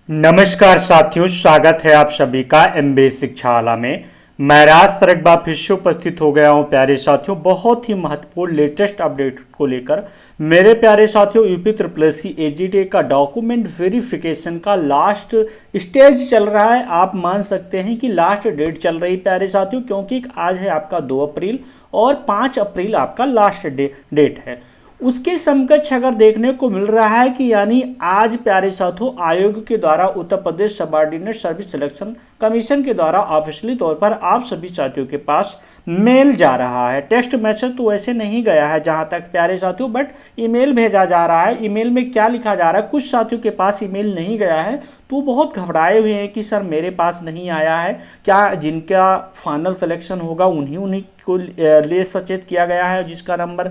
नमस्कार साथियों, स्वागत है आप सभी का एमबीए शिक्षावाला में। मैं राज सर एक बार फिर से उपस्थित हो गया हूं प्यारे साथियों, बहुत ही महत्वपूर्ण लेटेस्ट अपडेट को लेकर। मेरे प्यारे साथियों, यूपी ट्रिपल एससी एजीडी का डॉक्यूमेंट वेरिफिकेशन का लास्ट स्टेज चल रहा है। आप मान सकते हैं कि लास्ट डेट चल रही प्यारे साथियों, क्योंकि आज है आपका 2 अप्रैल और 5 अप्रैल आपका लास्ट डेट है। उसके समकक्ष अगर देखने को मिल रहा है कि यानी आज प्यारे साथियों आयोग के द्वारा Uttar Pradesh subordinate service selection commission के द्वारा ऑफिशियली तौर पर आप सभी साथियों के पास मेल जा रहा है। टेक्स्ट मैसेज तो वैसे नहीं गया है जहां तक प्यारे साथियों, बट ईमेल भेजा जा रहा है। ईमेल में क्या लिखा जा रहा है, कुछ साथियों के पास ईमेल नहीं गया है तो बहुत घबराए हुए हैं कि सर मेरे पास नहीं आया है। क्या जिनका फाइनल सिलेक्शन होगा उन्हीं को लिए सचेत किया गया है जिसका नंबर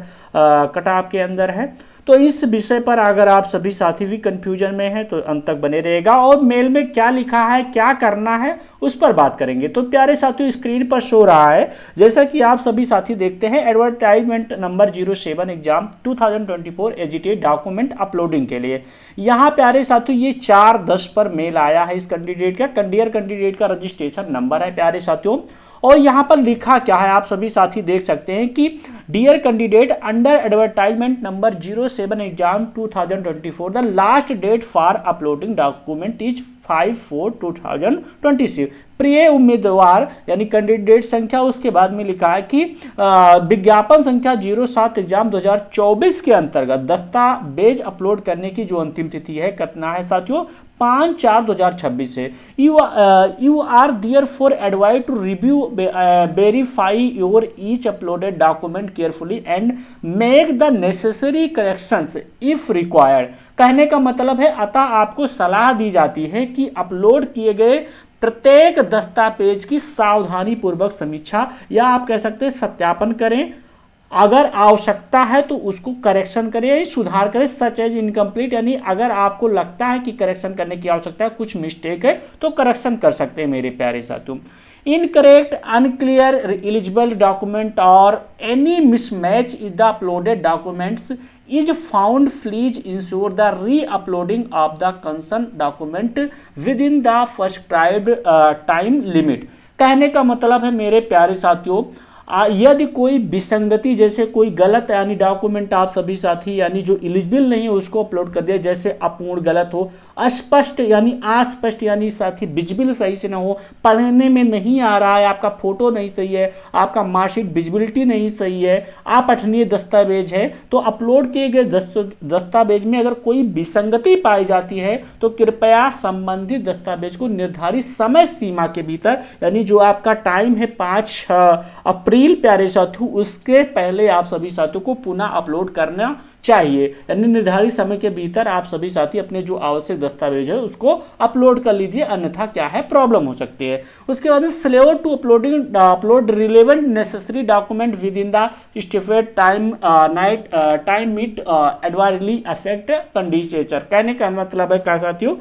कट ऑफ के अंदर है। तो इस विषय पर अगर आप सभी साथी भी कंफ्यूजन में हैं तो अंत तक बने रहेगा, और मेल में क्या लिखा है, क्या करना है, उस पर बात करेंगे। तो प्यारे साथियों स्क्रीन पर शो रहा है, जैसा कि आप सभी साथी देखते हैं, एडवर्टाइजमेंट नंबर 07 एग्जाम 2024 एजीटेड डॉक्यूमेंट अपलोडिंग के लिए। यहाँ प्यारे साथियों ये 4/10 पर मेल आया है इस कैंडिडेट का। कैंडिडेट का रजिस्ट्रेशन नंबर है प्यारे साथियों, और यहाँ पर लिखा क्या है आप सभी साथी देख सकते हैं कि dear candidate, under advertisement number 07 exam 2024 the last date for uploading document is 5/4/2026। प्रिय उम्मीदवार यानी कैंडिडेट संख्या, उसके बाद में लिखा है कि विज्ञापन संख्या 07 एग्जाम 2024 के अंतर्गत दस्तावेज अपलोड करने की जो अंतिम तिथि है कितना है साथियों, 5/4/2026 है। You are there for advise to review verify your each uploaded document carefully and make the necessary corrections if required. कहने का मतलब है, अतः आपको सलाह दी जाती है कि अपलोड किए गए प्रत्येक दस्तावेज की सावधानी पूर्वक समीक्षा या आप कह सकते हैं सत्यापन करें। अगर आवश्यकता है तो उसको करेक्शन करें या सुधार करें, सच एज इनकम्प्लीट, यानी अगर आपको लगता है कि करेक्शन करने की आवश्यकता है, कुछ मिस्टेक है तो करेक्शन कर सकते हैं मेरे प्यारे साथियों। इनकरेक्ट, अनक्लियर, एलिजिबल डॉक्यूमेंट और any mismatch is the uploaded documents is found, please ensure the re-uploading of the concerned document within the prescribed time limit। कहने का मतलब है मेरे प्यारे साथियों, यदि कोई विसंगति, जैसे कोई गलत यानी डॉक्यूमेंट आप सभी साथी यानी जो एलिजिबल नहीं है उसको अपलोड कर दिया, जैसे अपूर्ण गलत हो, अस्पष्ट यानी अस्पष्ट यानी साथी विजिबल सही से ना हो, पढ़ने में नहीं आ रहा है, आपका फोटो नहीं सही है, आपका मार्कशीट विजिबिलिटी नहीं सही है, अपठनीय दस्तावेज है, तो अपलोड किए गए दस्तावेज में अगर कोई विसंगति पाई जाती है तो कृपया संबंधित दस्तावेज को निर्धारित समय सीमा के भीतर, यानी जो आपका टाइम है 5 अप्रैल प्यारे साथियों, उसके पहले आप सभी साथियों को पुनः अपलोड करना चाहिए। यानी निर्धारित समय के भीतर आप सभी साथी अपने जो आवश्यक दस्तावेज है उसको अपलोड कर लीजिए, अन्यथा क्या है प्रॉब्लम हो सकती है। उसके बाद में failure to upload relevant necessary document within the stipulated time might adversely affect candidature. कहने का मतलब है क्या साथियों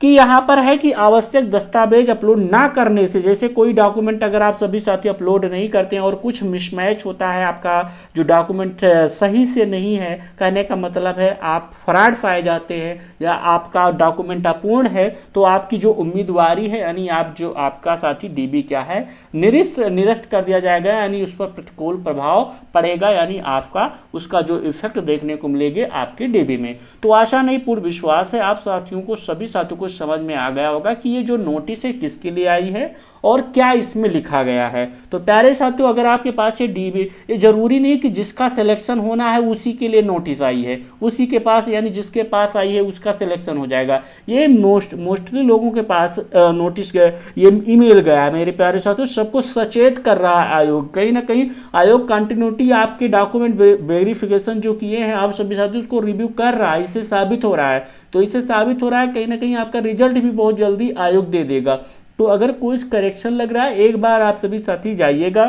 कि यहाँ पर है कि आवश्यक दस्तावेज अपलोड ना करने से, जैसे कोई डॉक्यूमेंट अगर आप सभी साथी अपलोड नहीं करते हैं और कुछ मिसमैच होता है, आपका जो डॉक्यूमेंट सही से नहीं है, कहने का मतलब है आप फ्रॉड पाए जाते हैं या आपका डॉक्यूमेंट अपूर्ण है, तो आपकी जो उम्मीदवारी है यानी आप जो आपका साथी डीबी क्या है निरस्त कर दिया जाएगा, यानी उस पर प्रतिकूल प्रभाव पड़ेगा, यानी आपका उसका जो इफेक्ट देखने को मिलेगा आपके डीबी में। तो आशा नहीं पूर्ण विश्वास है आप साथियों को, सभी साथियों को समझ में आ गया होगा कि ये जो नोटिस है किसके लिए आई है और क्या इसमें लिखा गया है। तो प्यारे साथियों अगर आपके पास ये डीबी, ये जरूरी नहीं कि जिसका सिलेक्शन होना है उसी के लिए नोटिस आई है, उसी के पास यानी जिसके पास आई है उसका सिलेक्शन हो जाएगा। ये मोस्टली लोगों के पास नोटिस ये ईमेल गया है मेरे प्यारे साथियों, सबको सचेत कर रहा है आयोग। कहीं ना कहीं आयोग कंटिन्यूटी आपके डॉक्यूमेंट वेरिफिकेशन जो किए हैं आप सभी साथियों उसको रिव्यू कर रहा है, इससे साबित हो रहा है। तो इससे साबित हो रहा है कहीं ना कहीं आपका रिजल्ट भी बहुत जल्दी आयोग दे देगा। तो अगर कोई करेक्शन लग रहा है, एक बार आप सभी साथी जाइएगा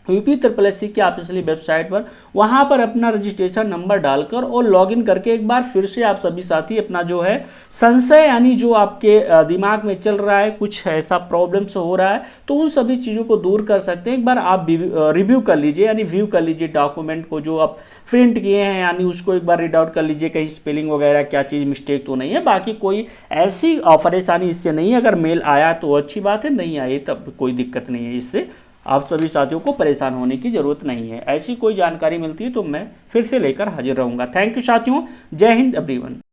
यूपी ट्रिपल एस सी की ऑफिशियली वेबसाइट पर, वहां पर अपना रजिस्ट्रेशन नंबर डालकर और लॉगिन करके एक बार फिर से आप सभी साथी अपना जो है संशय, यानी जो आपके दिमाग में चल रहा है, कुछ ऐसा प्रॉब्लम्स हो रहा है, तो उन सभी चीज़ों को दूर कर सकते हैं। एक बार आप रिव्यू कर लीजिए, यानी व्यू कर लीजिए डॉक्यूमेंट को जो आप प्रिंट किए हैं, यानी उसको एक बार रीड आउट कर लीजिए, कहीं स्पेलिंग वगैरह क्या चीज़ मिस्टेक तो नहीं है। बाकी कोई ऐसी परेशानी इससे नहीं है। अगर मेल आया तो अच्छी बात है, नहीं आए तब कोई दिक्कत नहीं है। इससे आप सभी साथियों को परेशान होने की जरूरत नहीं है। ऐसी कोई जानकारी मिलती है तो मैं फिर से लेकर हाजिर रहूंगा। थैंक यू साथियों, जय हिंद एवरीवन।